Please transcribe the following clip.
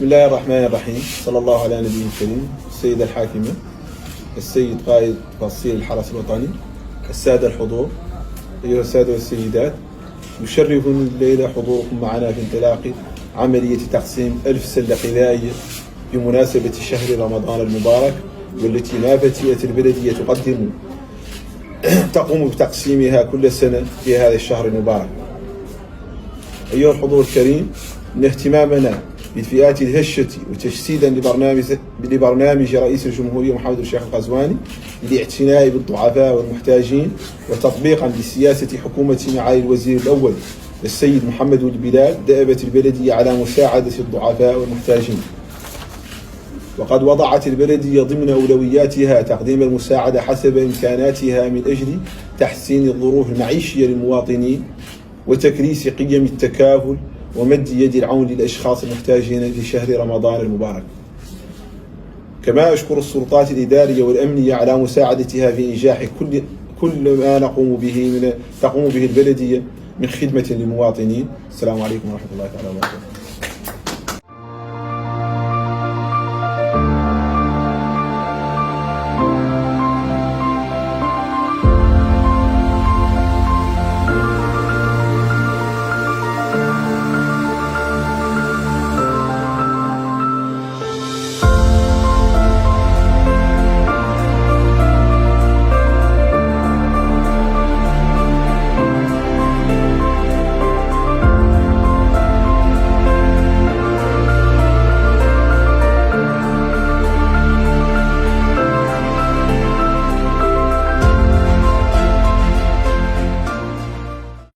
بسم الله الرحمن الرحيم. صلى الله على نبينا الكريم. السيدة الحاكمة، السيد قائد تفصيل الحرس الوطني، السادة الحضور، أيها السادة والسيدات، يشرفني الليلة حضوركم معنا في انطلاق عملية تقسيم 1000 سلة غذائية بمناسبة شهر رمضان المبارك، والتي نافتية البلدية تقوم بتقسيمها كل سنة في هذا الشهر المبارك. أيها الحضور الكريم، إن اهتمامنا بالفئات الهشة وتجسيدا لبرنامج رئيس الجمهورية محمد الشيخ القزواني للاعتناء بالضعفاء والمحتاجين، وتطبيقا لسياسة حكومة معالي الوزير الأول السيد محمد البلال، دأبت البلدية على مساعدة الضعفاء والمحتاجين. وقد وضعت البلدية ضمن أولوياتها تقديم المساعدة حسب إمكاناتها من أجل تحسين الظروف المعيشية للمواطنين وتكريس قيم التكافل ومد يد العون للأشخاص المحتاجين في شهر رمضان المبارك. كما أشكر السلطات الإدارية والأمنية على مساعدتها في إنجاح كل ما تقوم به البلدية من خدمة للمواطنين. السلام عليكم ورحمة الله تعالى وبركاته.